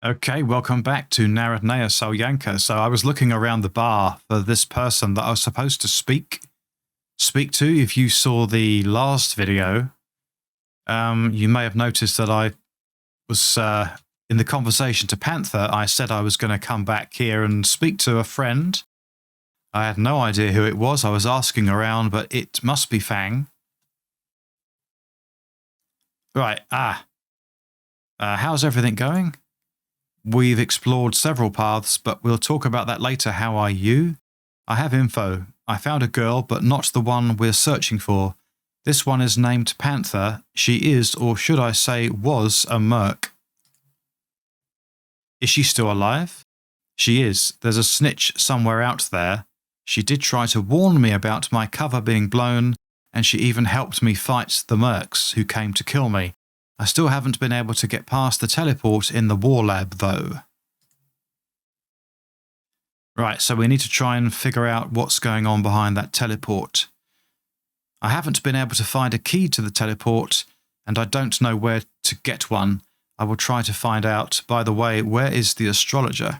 Okay, welcome back to Narodnaya Solyanka. So I was looking around the bar for this person that I was supposed to speak to. If you saw the last video, you may have noticed that I was in the conversation to Panther. I said I was going to come back here and speak to a friend. I had no idea who it was. I was asking around, but it must be Fang. Right, how's everything going? We've explored several paths, but we'll talk about that later. How are you? I have info. I found a girl, but not the one we're searching for. This one is named Panther. She is, or should I say, was a merc. Is she still alive? She is. There's a snitch somewhere out there. She did try to warn me about my cover being blown, and she even helped me fight the mercs who came to kill me. I still haven't been able to get past the teleport in the WarLab, though. Right, so we need to try and figure out what's going on behind that teleport. I haven't been able to find a key to the teleport, and I don't know where to get one. I will try to find out. By the way, where is the astrologer?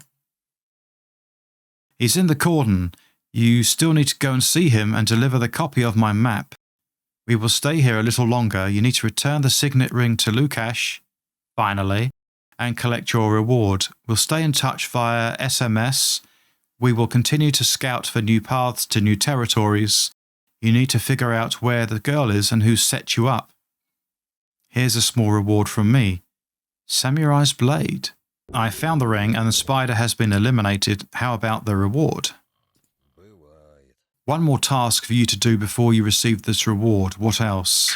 He's in the cordon. You still need to go and see him and deliver the copy of my map. We will stay here a little longer. You need to return the signet ring to Lukash, finally, and collect your reward. We'll stay in touch via SMS. We will continue to scout for new paths to new territories. You need to figure out where the girl is and who set you up. Here's a small reward from me. Samurai's blade. I found the ring and the spider has been eliminated. How about the reward? One more task for you to do before you receive this reward. What else?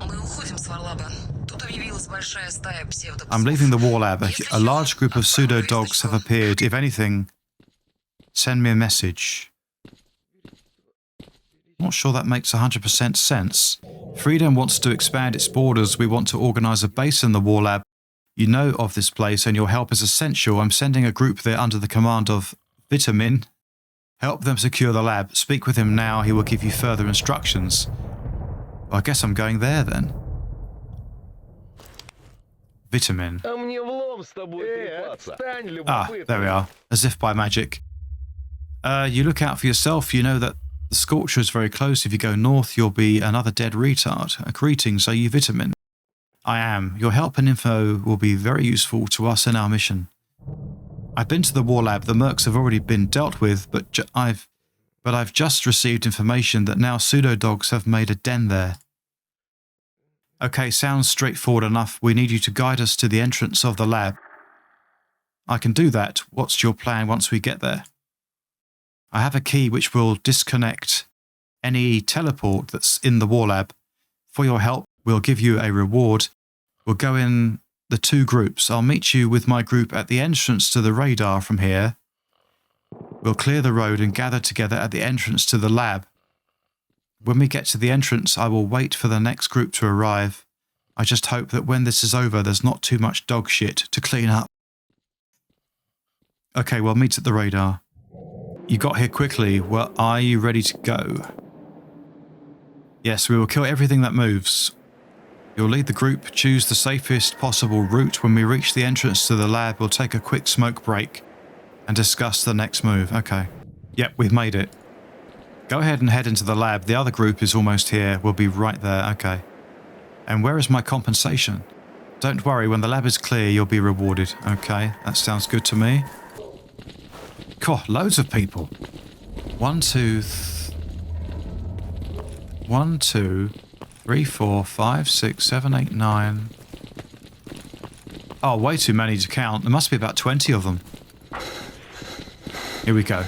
I'm leaving the WarLab. A large group of pseudo-dogs have appeared. If anything, send me a message. Not sure that makes 100% sense. Freedom wants to expand its borders. We want to organize a base in the WarLab. You know of this place and your help is essential. I'm sending a group there under the command of Vitamin. Help them secure the lab. Speak with him now. He will give you further instructions. Well, I guess I'm going there then. Vitamin. There we are. As if by magic. You look out for yourself. You know that the Scorcher is very close. If you go north, you'll be another dead retard. Greetings, are you Vitamin? I am. Your help and info will be very useful to us in our mission. I've been to the WarLab. The mercs have already been dealt with, but I've just received information that now pseudo-dogs have made a den there. Okay, sounds straightforward enough. We need you to guide us to the entrance of the lab. I can do that. What's your plan once we get there? I have a key which will disconnect any teleport that's in the WarLab. For your help, we'll give you a reward. We'll go in the two groups. I'll meet you with my group at the entrance to the radar from here. We'll clear the road and gather together at the entrance to the lab. When we get to the entrance, I will wait for the next group to arrive. I just hope that when this is over, there's not too much dog shit to clean up. Okay, we'll meet at the radar. You got here quickly. Well, are you ready to go? Yes, we will kill everything that moves. You'll lead the group, choose the safest possible route. When we reach the entrance to the lab, we'll take a quick smoke break and discuss the next move. Okay. Yep, we've made it. Go ahead and head into the lab. The other group is almost here. We'll be right there. Okay. And where is my compensation? Don't worry, when the lab is clear, you'll be rewarded. Okay, that sounds good to me. God, loads of people. 1, 2, 3, 4, 5, 6, 7, 8, 9. Oh, way too many to count. There must be about 20 of them. Here we go.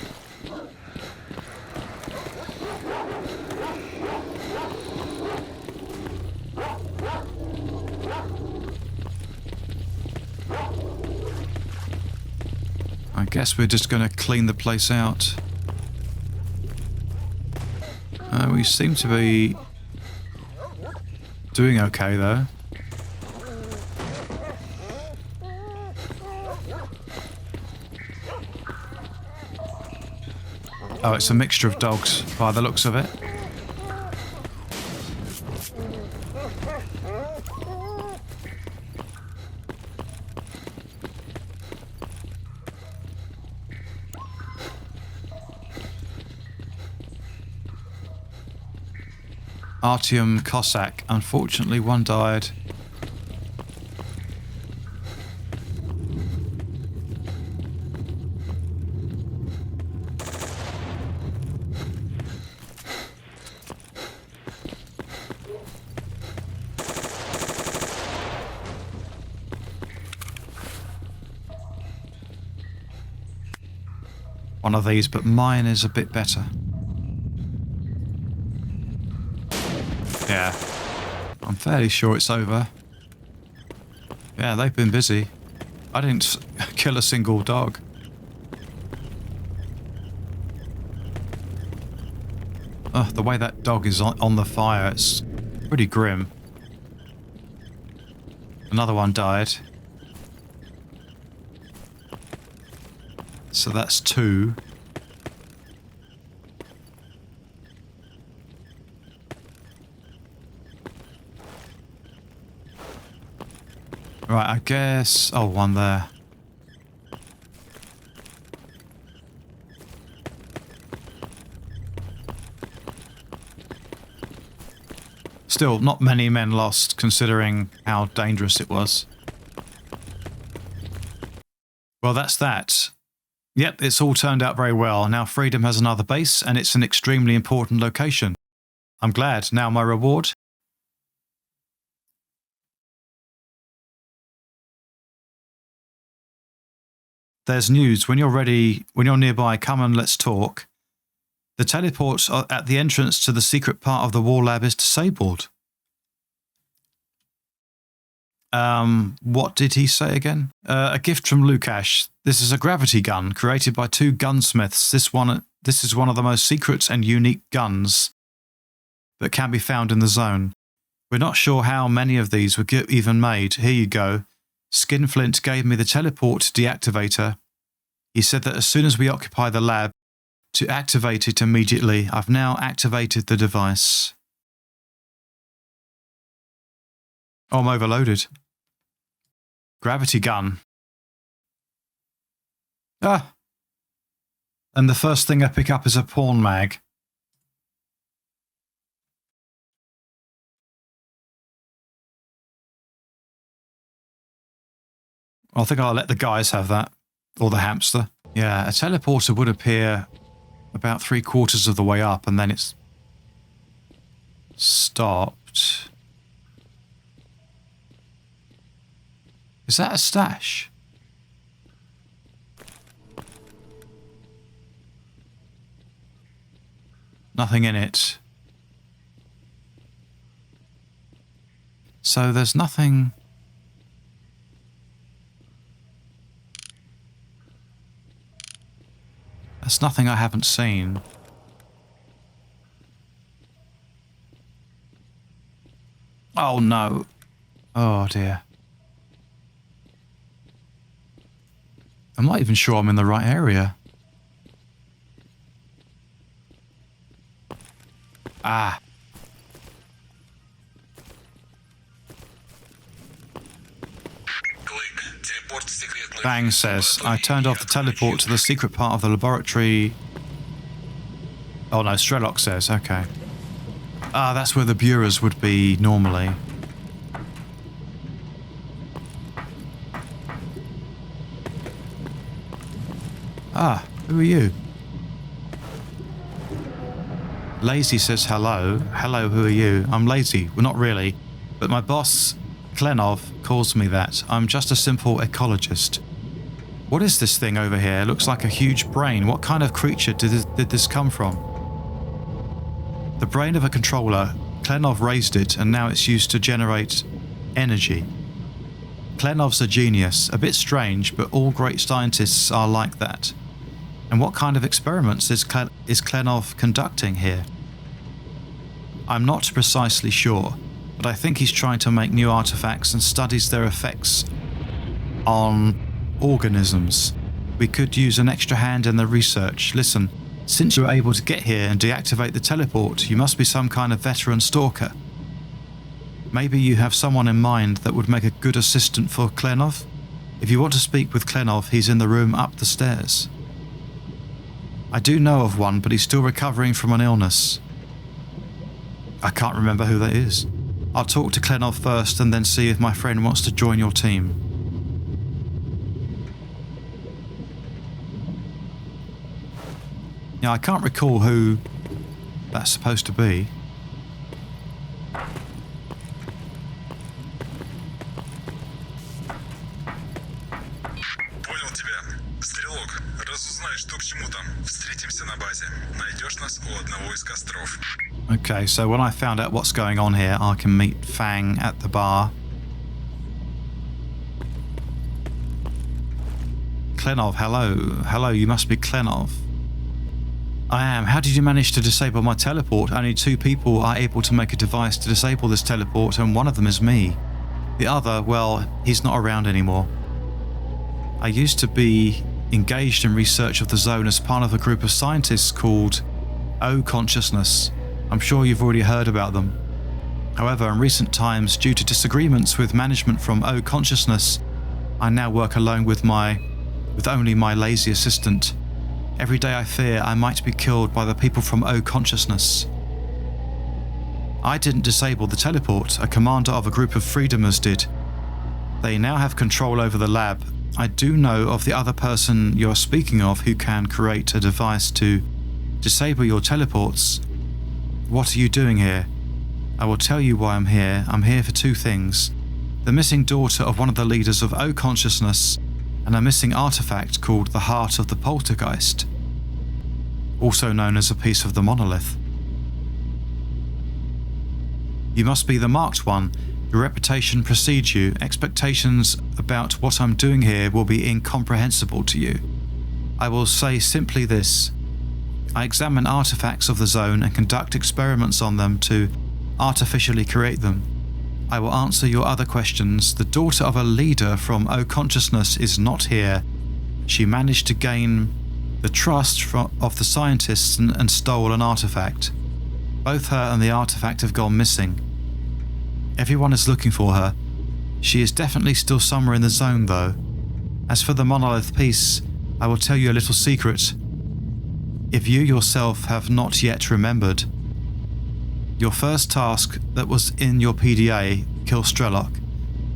I guess we're just going to clean the place out. We seem to be doing okay, though. Oh, it's a mixture of dogs, by the looks of it. Artyom Cossack. Unfortunately, one died. One of these, but mine is a bit better. Yeah. I'm fairly sure it's over. Yeah, they've been busy. I didn't kill a single dog. Oh, the way that dog is on the fire, it's pretty grim. Another one died. So that's 2. Right, I guess... Oh, one there. Still, not many men lost, considering how dangerous it was. Well, that's that. Yep, it's all turned out very well. Now Freedom has another base, and it's an extremely important location. I'm glad. Now my reward? There's news. When you're ready, when you're nearby, come and let's talk. The teleport at the entrance to the secret part of the WarLab is disabled. What did he say again? A gift from Lukash. This is a gravity gun created by 2 gunsmiths. This is one of the most secret and unique guns that can be found in the zone. We're not sure how many of these were even made. Here you go. Skinflint gave me the teleport deactivator. He said that as soon as we occupy the lab, to activate it immediately. I've now activated the device. Oh, I'm overloaded. Gravity gun. Ah! And the first thing I pick up is a porn mag. I think I'll let the guys have that. Or the hamster. Yeah, a teleporter would appear about 3/4 of the way up, and then it's stopped. Is that a stash? Nothing in it. So there's nothing... There's nothing I haven't seen. Oh no. Oh dear. I'm not even sure I'm in the right area. Ah. Fang says, I turned off the teleport to the secret part of the laboratory. Oh no, Strelok says, okay. Ah, that's where the bureaus would be normally. Ah, who are you? Lazy says hello. Hello, who are you? I'm lazy. Well, not really. But my boss, Klenov, calls me that. I'm just a simple ecologist. What is this thing over here? It looks like a huge brain. What kind of creature did this come from? The brain of a controller. Klenov raised it, and now it's used to generate energy. Klenov's a genius. A bit strange, but all great scientists are like that. And what kind of experiments is Klenov conducting here? I'm not precisely sure, but I think he's trying to make new artifacts and studies their effects on organisms. We could use an extra hand in the research. Listen, since you were able to get here and deactivate the teleport, you must be some kind of veteran stalker. Maybe you have someone in mind that would make a good assistant for Klenov? If you want to speak with Klenov, he's in the room up the stairs. I do know of one, but he's still recovering from an illness. I can't remember who that is. I'll talk to Klenov first and then see if my friend wants to join your team. Yeah, I can't recall who that's supposed to be. Понял тебя. Стрелок, разузнай, что к чему там. Встретимся на базе. Найдешь нас у одного из костров. Okay, so when I found out what's going on here, I can meet Fang at the bar. Klenov, hello. Hello, you must be Klenov. I am. How did you manage to disable my teleport? Only 2 people are able to make a device to disable this teleport, and one of them is me. The other, well, he's not around anymore. I used to be engaged in research of the zone as part of a group of scientists called O Consciousness. I'm sure you've already heard about them. However, in recent times, due to disagreements with management from O Consciousness, I now work alone with only my lazy assistant. Every day I fear I might be killed by the people from O Consciousness. I didn't disable the teleport, a commander of a group of freedomers did. They now have control over the lab. I do know of the other person you're speaking of who can create a device to disable your teleports. What are you doing here? I will tell you why I'm here. I'm here for 2 things. The missing daughter of one of the leaders of O Consciousness and a missing artifact called the Heart of the Poltergeist, also known as a piece of the monolith. You must be the marked one. Your reputation precedes you. Expectations about what I'm doing here will be incomprehensible to you. I will say simply this. I examine artifacts of the zone and conduct experiments on them to artificially create them. I will answer your other questions. The daughter of a leader from O Consciousness is not here. She managed to gain the trust of the scientists and stole an artifact. Both her and the artifact have gone missing. Everyone is looking for her. She is definitely still somewhere in the zone though. As for the monolith piece, I will tell you a little secret. If you yourself have not yet remembered, your first task that was in your PDA, kill Strelok.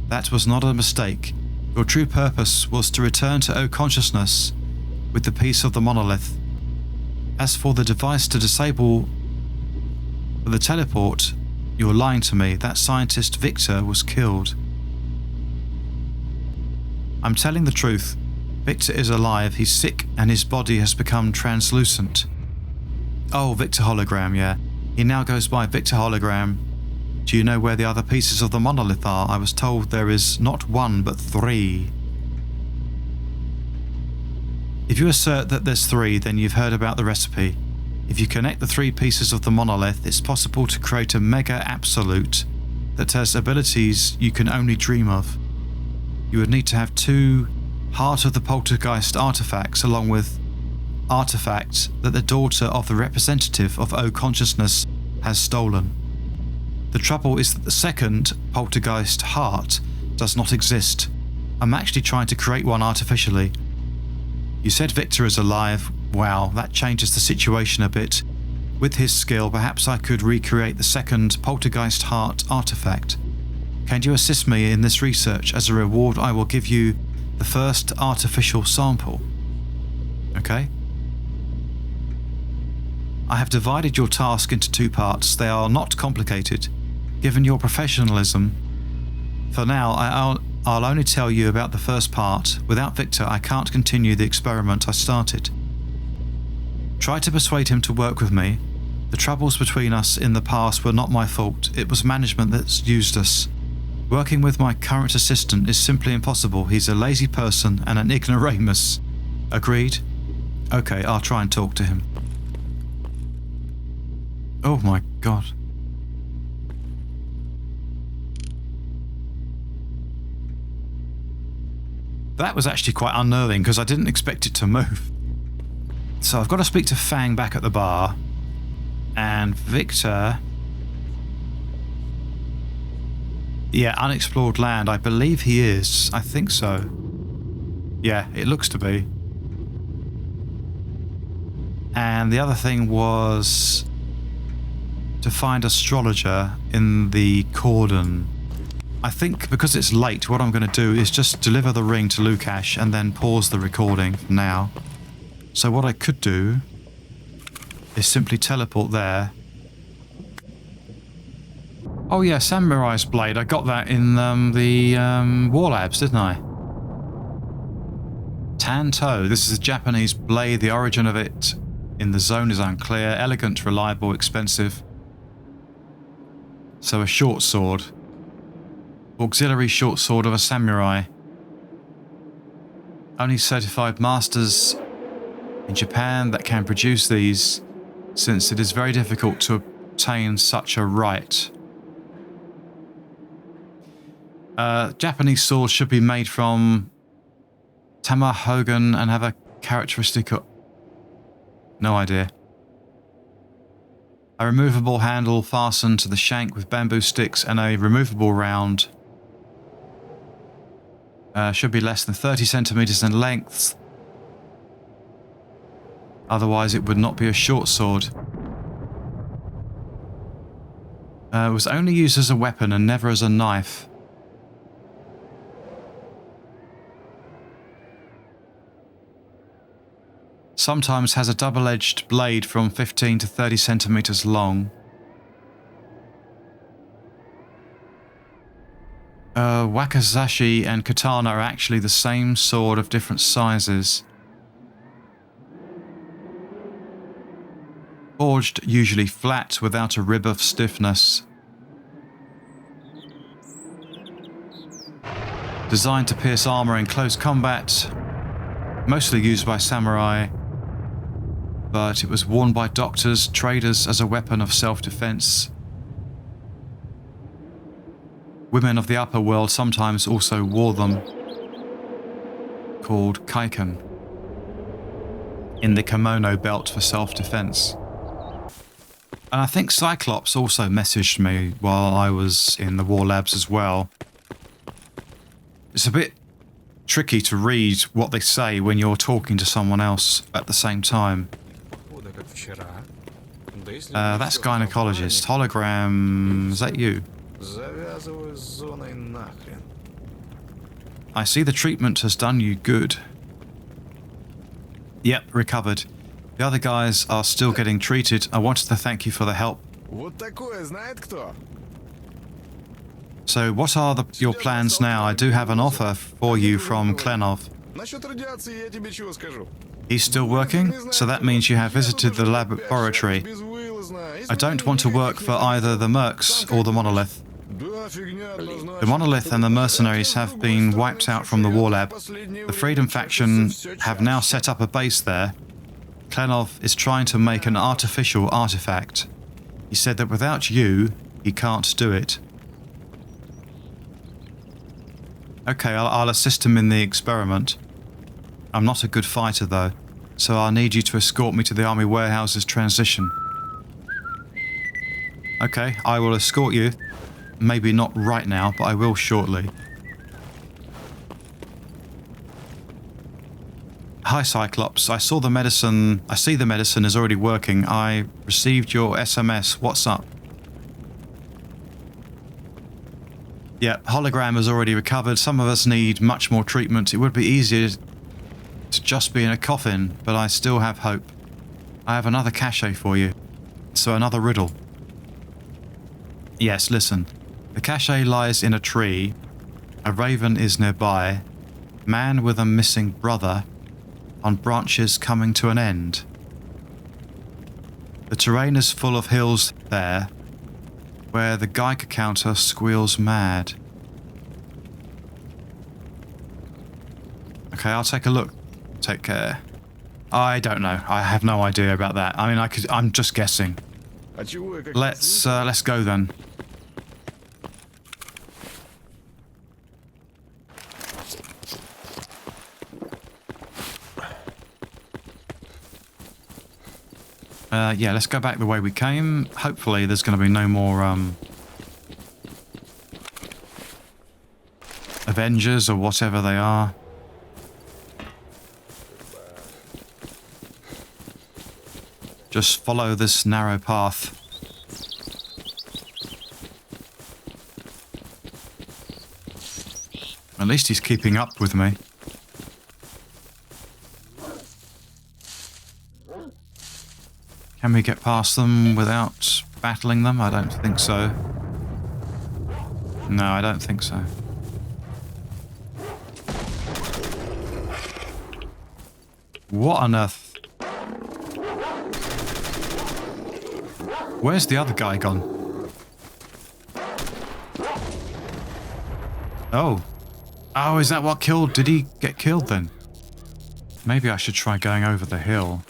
That was not a mistake. Your true purpose was to return to O Consciousness with the piece of the monolith. As for the device to disable the teleport, you're lying to me. That scientist Victor was killed. I'm telling the truth. Victor is alive. He's sick and his body has become translucent. Oh, Victor Hologram, yeah. He now goes by Victor Hologram. Do you know where the other pieces of the monolith are? I was told there is not 1 but 3. If you assert that there's 3, then you've heard about the recipe. If you connect the 3 pieces of the monolith, it's possible to create a mega absolute that has abilities you can only dream of. You would need to have 2 Heart of the Poltergeist artifacts along with artifacts that the daughter of the representative of O Consciousness has stolen. The trouble is that the second Poltergeist heart does not exist. I'm actually trying to create one artificially. You said Victor is alive. Wow, that changes the situation a bit. With his skill, perhaps I could recreate the second Poltergeist heart artifact. Can you assist me in this research? As a reward, I will give you the first artificial sample. Okay? I have divided your task into 2 parts. They are not complicated. Given your professionalism, for now I'll only tell you about the first part. Without Victor, I can't continue the experiment I started. Try to persuade him to work with me. The troubles between us in the past were not my fault. It was management that's used us. Working with my current assistant is simply impossible. He's a lazy person and an ignoramus. Agreed? Okay, I'll try and talk to him. Oh my god. That was actually quite unnerving because I didn't expect it to move. So I've got to speak to Fang back at the bar. And Victor... Yeah, unexplored land. I believe he is. I think so. Yeah, it looks to be. And the other thing was... to find astrologer in the cordon. I think because it's late, what I'm going to do is just deliver the ring to Lukash and then pause the recording for now. So what I could do is simply teleport there. Oh yeah, Samurai's blade. I got that in the WarLabs, didn't I? Tanto. This is a Japanese blade. The origin of it in the zone is unclear. Elegant, reliable, expensive. So a short sword. Auxiliary short sword of a samurai. Only certified masters in Japan that can produce these, since it is very difficult to obtain such a right. Japanese swords should be made from tamahogan and have a characteristic of... No idea. A removable handle fastened to the shank with bamboo sticks and a removable round. Should be less than 30 centimeters in length. Otherwise it would not be a short sword. It was only used as a weapon and never as a knife. Sometimes has a double-edged blade from 15 to 30 centimeters long. Wakizashi and katana are actually the same sword of different sizes. Forged usually flat without a rib of stiffness. Designed to pierce armor in close combat. Mostly used by samurai. But it was worn by doctors, traders as a weapon of self-defense. Women of the upper world sometimes also wore them, called kaiken, in the kimono belt for self-defense. And I think Cyclops also messaged me while I was in the WarLabs as well. It's a bit tricky to read what they say when you're talking to someone else at the same time. That's gynecologist. Hologram, is that you? I see the treatment has done you good. Yep, recovered. The other guys are still getting treated. I wanted to thank you for the help. So what are your plans now? I do have an offer for you from Klenov. He's still working? So that means you have visited the laboratory. I don't want to work for either the Mercs or the Monolith. The Monolith and the mercenaries have been wiped out from the WarLab. The Freedom faction have now set up a base there. Klenov is trying to make an artificial artifact. He said that without you, he can't do it. Okay, I'll assist him in the experiment. I'm not a good fighter though, so I'll need you to escort me to the army warehouse's transition. Okay, I will escort you. Maybe not right now, but I will shortly. Hi Cyclops, I see the medicine is already working. I received your SMS. What's up? Yeah, Hologram has already recovered. Some of us need much more treatment. It would be easier to just be in a coffin, but I still have hope. I have another cachet for you. So another riddle. Yes, listen. The cachet lies in a tree. A raven is nearby. Man with a missing brother. On branches coming to an end. The terrain is full of hills there, where the Geiger counter squeals mad. Okay, I'll take a look. Take care. I don't know. I have no idea about that. I mean, I'm just guessing. Let's go then. Yeah, let's go back the way we came. Hopefully there's going to be no more Avengers or whatever they are. Just follow this narrow path. At least he's keeping up with me. Can we get past them without battling them? I don't think so. No, I don't think so. What on earth? Where's the other guy gone? Oh. Oh, is that what killed? Did he get killed then? Maybe I should try going over the hill.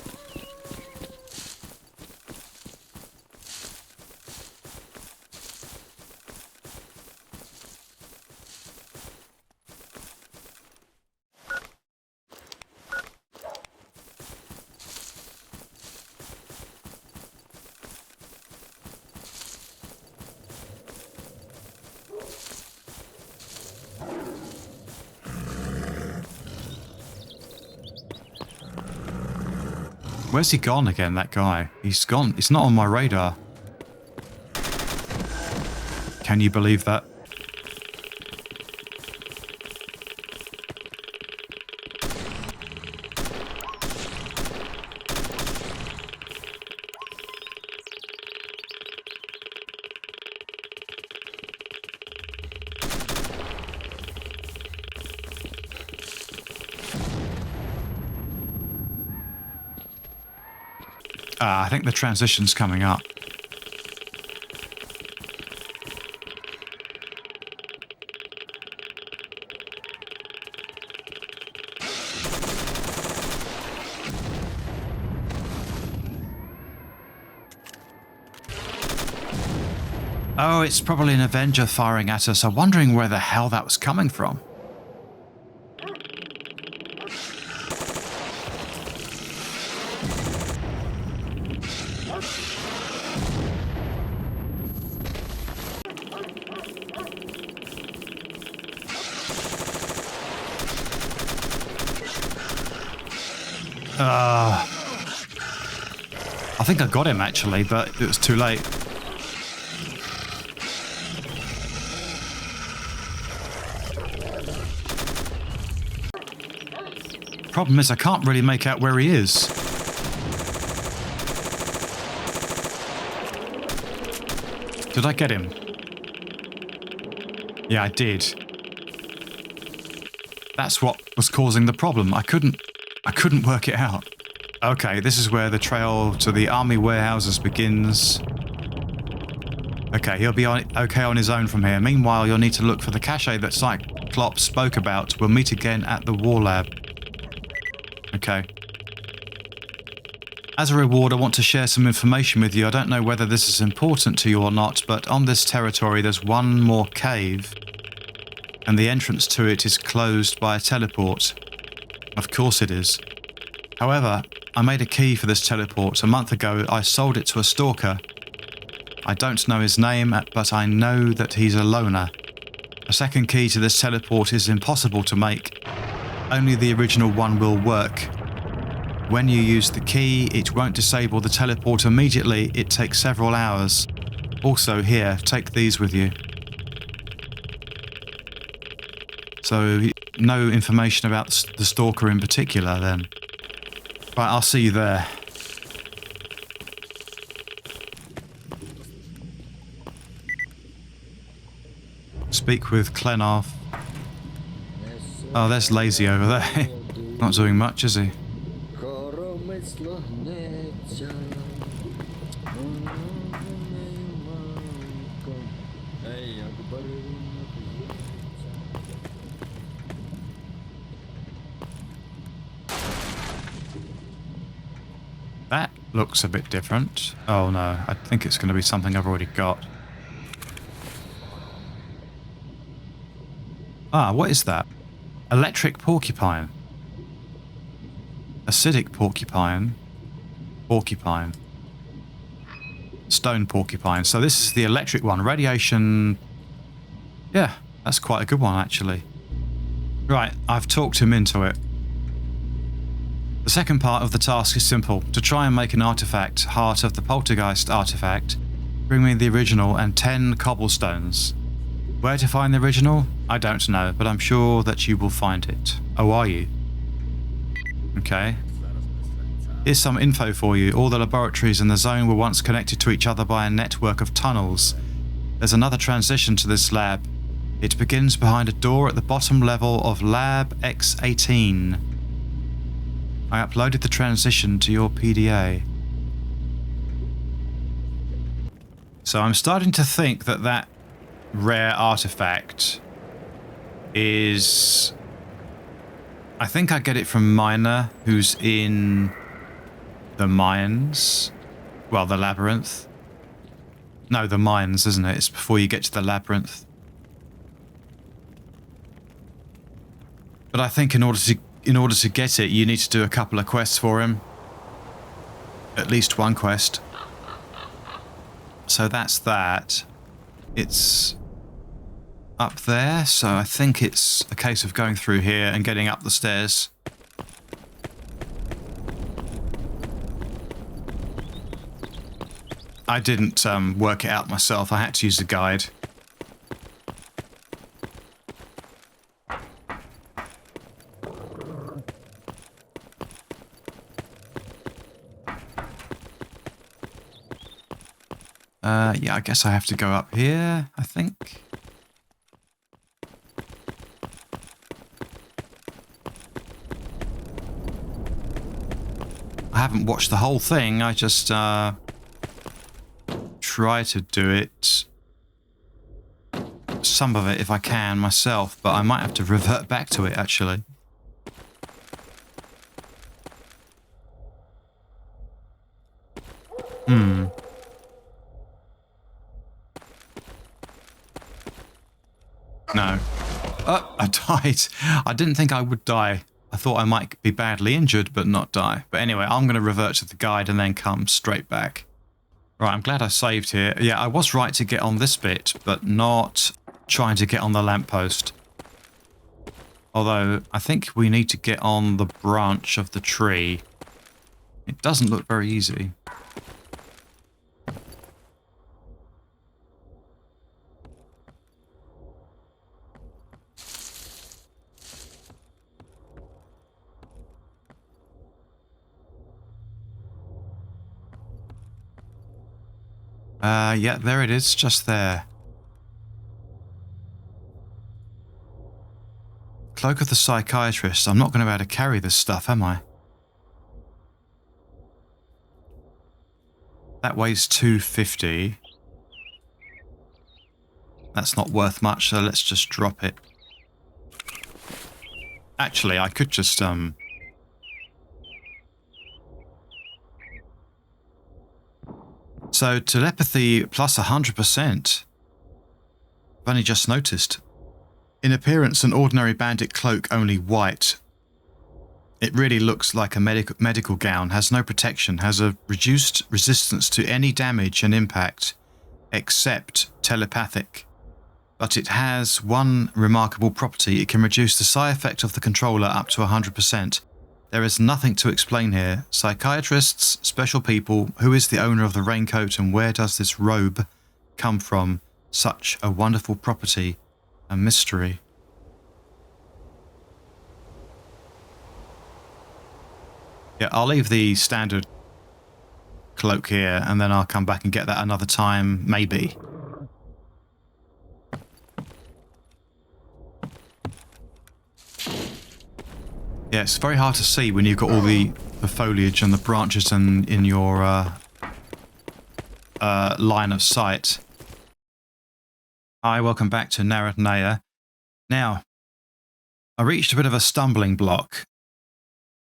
Where's he gone again, that guy? He's gone. It's not on my radar. Can you believe that? I think the transition's coming up. Oh, it's probably an Avenger firing at us. I'm wondering where the hell that was coming from. I think I got him actually, but it was too late. Problem is I can't really make out where he is. Did I get him? Yeah, I did. That's what was causing the problem. I couldn't work it out. Okay, this is where the trail to the army warehouses begins. Okay, he'll be okay on his own from here. Meanwhile, you'll need to look for the cache that Cyclops spoke about. We'll meet again at the WarLab. Okay. As a reward, I want to share some information with you. I don't know whether this is important to you or not, but on this territory there's one more cave, and the entrance to it is closed by a teleport. Of course it is. However, I made a key for this teleport. A month ago, I sold it to a Stalker. I don't know his name, but I know that he's a loner. A second key to this teleport is impossible to make. Only the original one will work. When you use the key, it won't disable the teleport immediately. It takes several hours. Also here, take these with you. So, no information about the Stalker in particular then. Right, I'll see you there. Speak with Klenov. Oh, there's Lazy over there. Not doing much, is he? That looks a bit different. Oh no, I think it's going to be something I've already got. Ah, what is that? Electric porcupine. Acidic porcupine. Porcupine. Stone porcupine. So this is the electric one. Radiation. Yeah, that's quite a good one actually. Right, I've talked him into it. The second part of the task is simple. To try and make an artifact, heart of the poltergeist artifact, bring me the original and 10 cobblestones. Where to find the original? I don't know, but I'm sure that you will find it. Oh, are you? Okay. Here's some info for you. All the laboratories in the zone were once connected to each other by a network of tunnels. There's another transition to this lab. It begins behind a door at the bottom level of Lab X18. I uploaded the transition to your PDA. So I'm starting to think that that rare artifact is... I think I get it from Miner, who's in the mines. Well, the labyrinth. No, the mines, isn't it? It's before you get to the labyrinth. But I think in order to get it, you need to do a couple of quests for him. At least one quest. So that's that. It's up there, so I think it's a case of going through here and getting up the stairs. I didn't work it out myself. I had to use a guide. Yeah, I guess I have to go up here, I think. I haven't watched the whole thing, I just try to do it, some of it if I can myself, but I might have to revert back to it actually. No. Oh, I died. I didn't think I would die. I thought I might be badly injured, but not die. But anyway, I'm going to revert to the guide and then come straight back. Right, I'm glad I saved here. Yeah, I was right to get on this bit, but not trying to get on the lamppost. Although, I think we need to get on the branch of the tree. It doesn't look very easy. Yeah, there it is, just there. Cloak of the Psychiatrist. I'm not going to be able to carry this stuff, am I? That weighs 250. That's not worth much, so let's just drop it. Actually, I could just, So, telepathy plus 100%. I've only just noticed. In appearance, an ordinary bandit cloak, only white. It really looks like a medical gown, has no protection, has a reduced resistance to any damage and impact, except telepathic. But it has one remarkable property. It can reduce the side effect of the controller up to 100%. There is nothing to explain here. Psychiatrists, special people, who is the owner of the raincoat and where does this robe come from? Such a wonderful property, a mystery. Yeah, I'll leave the standard cloak here and then I'll come back and get that another time, maybe. Yeah, it's very hard to see when you've got all the foliage and the branches in your line of sight. Hi, welcome back to Narodnaya. Now, I reached a bit of a stumbling block.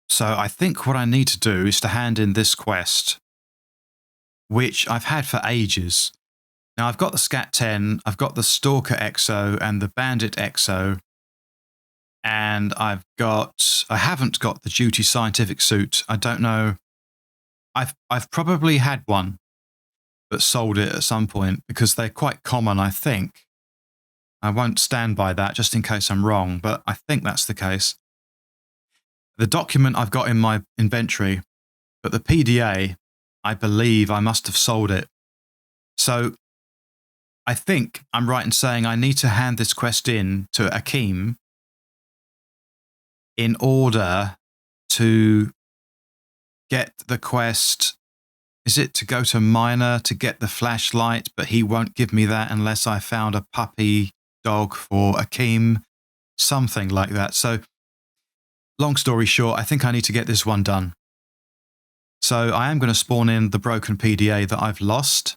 So I think what I need to do is to hand in this quest, which I've had for ages. Now, I've got the Scat 10, I've got the Stalker Exo and the Bandit Exo. And I haven't got the duty scientific suit. I don't know. I've probably had one, but sold it at some point because they're quite common, I think. I won't stand by that just in case I'm wrong, but I think that's the case. The document I've got in my inventory, but the PDA, I believe I must have sold it. So I think I'm right in saying I need to hand this quest in to Akim in order to get the quest. Is it to go to Miner to get the flashlight, but he won't give me that unless I found a puppy dog for Akim, something like that. So, long story short, I think I need to get this one done. So I am going to spawn in the broken PDA that I've lost.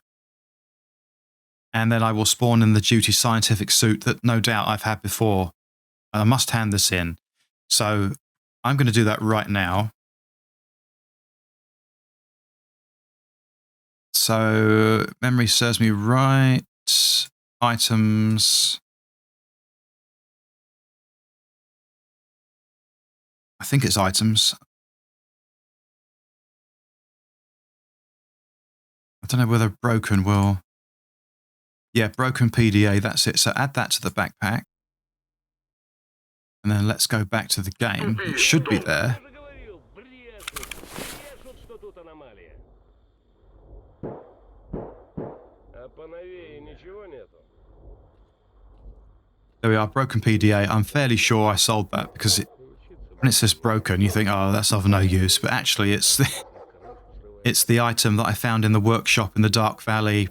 And then I will spawn in the duty scientific suit that no doubt I've had before. I must hand this in. So I'm going to do that right now. So memory serves me right. Items. I think it's items. I don't know whether broken will... Yeah, broken PDA, that's it. So add that to the backpack. And then let's go back to the game. It should be there. There we are, broken PDA. I'm fairly sure I sold that because when it says broken, you think, oh, that's of no use. But actually, it's the item that I found in the workshop in the Dark Valley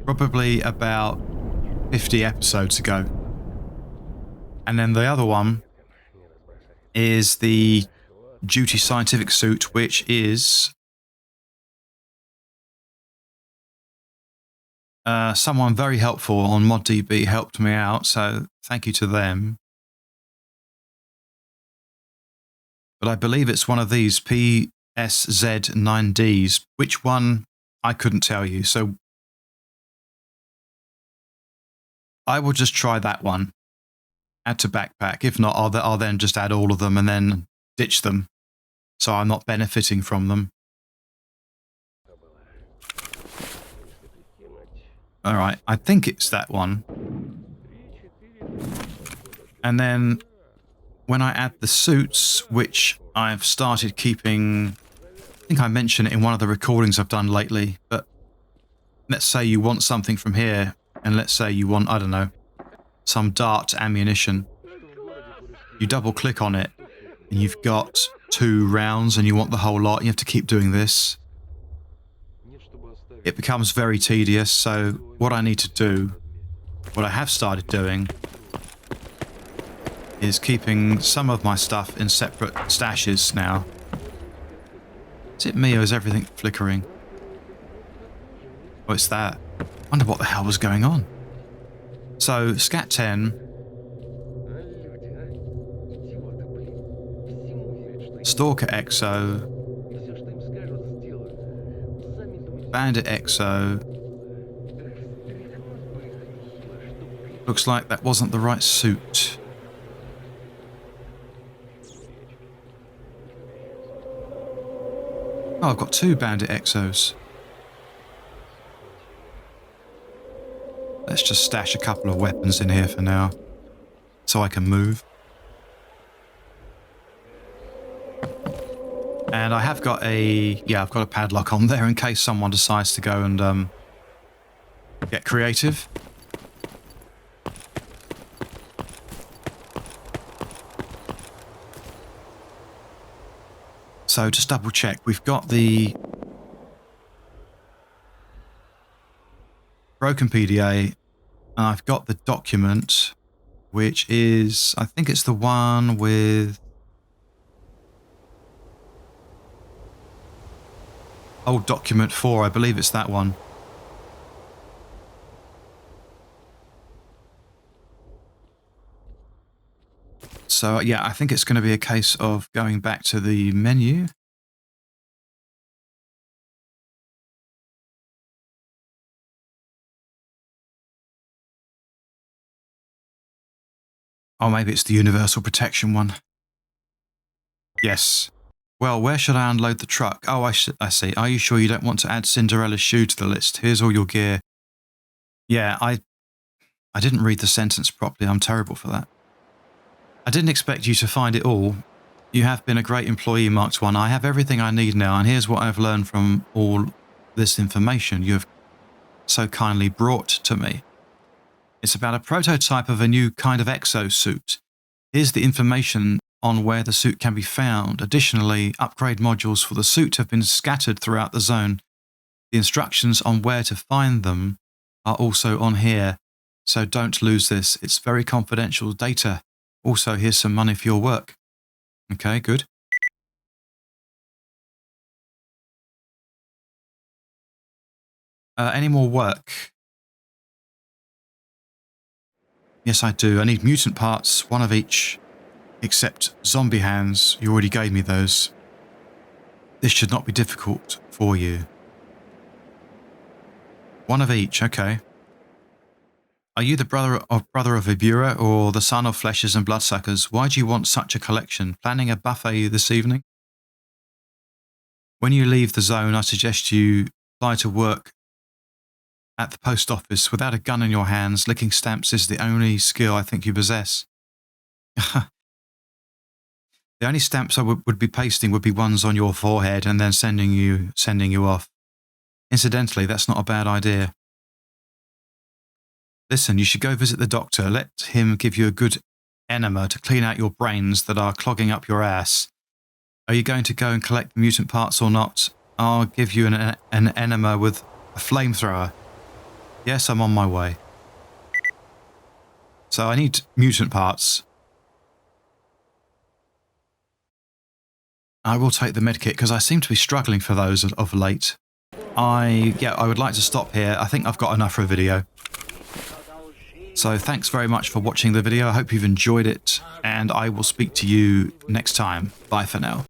probably about 50 episodes ago. And then the other one is the duty scientific suit, which is someone very helpful on ModDB helped me out, so thank you to them. But I believe it's one of these PSZ9Ds. Which one, I couldn't tell you. So I will just try that one. Add to backpack. If not, I'll then just add all of them and then ditch them. So I'm not benefiting from them. All right, I think it's that one. And then when I add the suits, which I've started keeping, I think I mentioned it in one of the recordings I've done lately, but let's say you want something from here, and let's say you want, I don't know, some dart ammunition. You double click on it, and you've got 2 rounds, and you want the whole lot. You have to keep doing this. It becomes very tedious, so what I need to do, what I have started doing, is keeping some of my stuff in separate stashes now. Is it me or is everything flickering? Oh, it's that. I wonder what the hell was going on. So, Scat 10. Stalker Exo. Bandit Exo. Looks like that wasn't the right suit. Oh, I've got 2 Bandit Exos. Let's just stash a couple of weapons in here for now, so I can move. And I have got I've got a padlock on there in case someone decides to go and get creative. So just double check, we've got the broken PDA, and I've got the document, which is, I think it's the one with old document 4, I believe it's that one. So yeah, I think it's going to be a case of going back to the menu. Oh, maybe it's the universal protection one. Yes. Well, where should I unload the truck? Oh, I see. Are you sure you don't want to add Cinderella's shoe to the list? Here's all your gear. Yeah, I didn't read the sentence properly. I'm terrible for that. I didn't expect you to find it all. You have been a great employee, Marked One. I have everything I need now, and here's what I've learned from all this information you have so kindly brought to me. It's about a prototype of a new kind of exosuit. Here's the information on where the suit can be found. Additionally, upgrade modules for the suit have been scattered throughout the zone. The instructions on where to find them are also on here, so don't lose this. It's very confidential data. Also, here's some money for your work. Okay, good. Any more work? Yes, I do. I need mutant parts, one of each, except zombie hands. You already gave me those. This should not be difficult for you. One of each, okay. Are you the brother of Ibura or the son of fleshers and bloodsuckers? Why do you want such a collection? Planning a buffet this evening? When you leave the zone, I suggest you apply to work at the post office. Without a gun in your hands, licking stamps is the only skill I think you possess. The only stamps I would be pasting would be ones on your forehead and then sending you off. Incidentally, that's not a bad idea. Listen, you should go visit the doctor. Let him give you a good enema to clean out your brains that are clogging up your ass. Are you going to go and collect the mutant parts or not? I'll give you an enema with a flamethrower. Yes, I'm on my way. So I need mutant parts. I will take the medkit because I seem to be struggling for those of late. I would like to stop here. I think I've got enough for a video. So thanks very much for watching the video. I hope you've enjoyed it, and I will speak to you next time. Bye for now.